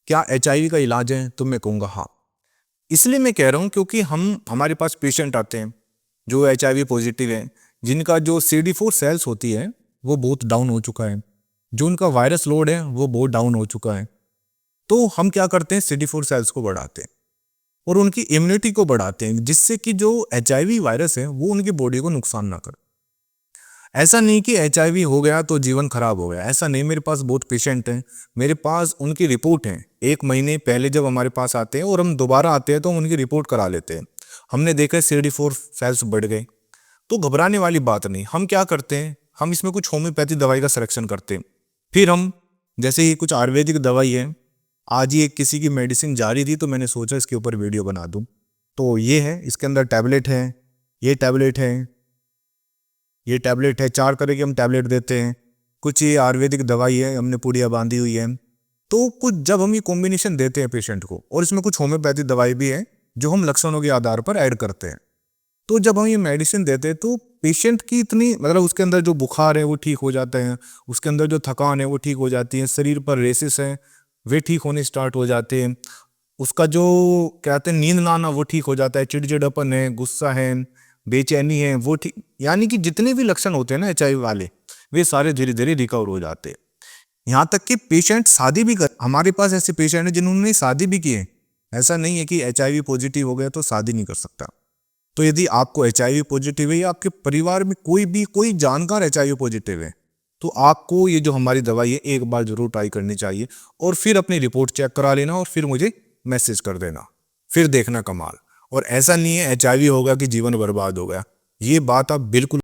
क्या HIV का इलाज है? तो मैं कहूँगा हाँ। इसलिए मैं कह रहा हूँ क्योंकि हमारे पास पेशेंट आते हैं जो HIV पॉजिटिव है, जिनका जो CD4 सेल्स होती है वो बहुत डाउन हो चुका है, जो उनका वायरस लोड है वो बहुत डाउन हो चुका है। तो हम क्या करते हैं, CD4 सेल्स को बढ़ाते हैं और उनकी इम्यूनिटी को बढ़ाते हैं, जिससे कि जो HIV वायरस है वो उनकी बॉडी को नुकसान ना करे। ऐसा नहीं कि HIV हो गया तो जीवन खराब हो गया, ऐसा नहीं। मेरे पास बहुत पेशेंट हैं, मेरे पास उनकी रिपोर्ट है। 1 महीने पहले जब हमारे पास आते हैं और हम दोबारा आते हैं तो हम उनकी रिपोर्ट करा लेते हैं। हमने देखा CD4 सेल्स बढ़ गए। तो घबराने वाली बात नहीं। हम क्या करते हैं, हम इसमें कुछ होम्योपैथी दवाई का सिलेक्शन करते हैं। फिर हम जैसे ही कुछ आयुर्वेदिक दवाई है, आज ही एक किसी की मेडिसिन जारी थी तो मैंने सोचा इसके ऊपर वीडियो बना दूं। तो ये है, इसके अंदर टैबलेट है, ये टैबलेट है, ये टैबलेट है, 4 तरह की हम टैबलेट देते हैं। कुछ ये आयुर्वेदिक दवाई है, हमने पुड़िया बांधी हुई है। तो कुछ जब हम ये कॉम्बिनेशन देते हैं पेशेंट को, और इसमें कुछ होम्योपैथी दवाई भी है जो हम लक्षणों के आधार पर ऐड करते हैं। तो जब हम ये मेडिसिन देते हैं तो पेशेंट की इतनी मतलब उसके अंदर जो बुखार है वो ठीक हो जाता है, उसके अंदर जो थकान है वो ठीक हो जाती है, शरीर पर रेसिस है वे ठीक होने स्टार्ट हो जाते हैं, उसका जो कहते हैं नींद ना आना वो ठीक हो जाता है, चिड़चिड़ापन है, गुस्सा है, बेचैनी है वो ठीक, यानी कि जितने भी लक्षण होते हैं ना HIV वाले, वे सारे धीरे धीरे रिकवर हो जाते हैं। यहाँ तक कि पेशेंट शादी भी कर, हमारे पास ऐसे पेशेंट हैं जिन्होंने शादी भी की है। ऐसा नहीं है कि HIV पॉजिटिव हो गया तो शादी नहीं कर सकता। तो यदि आपको HIV पॉजिटिव है या आपके परिवार में कोई जानकार HIV पॉजिटिव है, तो आपको ये जो हमारी दवाई है एक बार जरूर ट्राई करनी चाहिए और फिर अपनी रिपोर्ट चेक करा लेना और फिर मुझे मैसेज कर देना, फिर देखना कमाल। और ऐसा नहीं है HIV होगा कि जीवन बर्बाद हो गया, ये बात आप बिल्कुल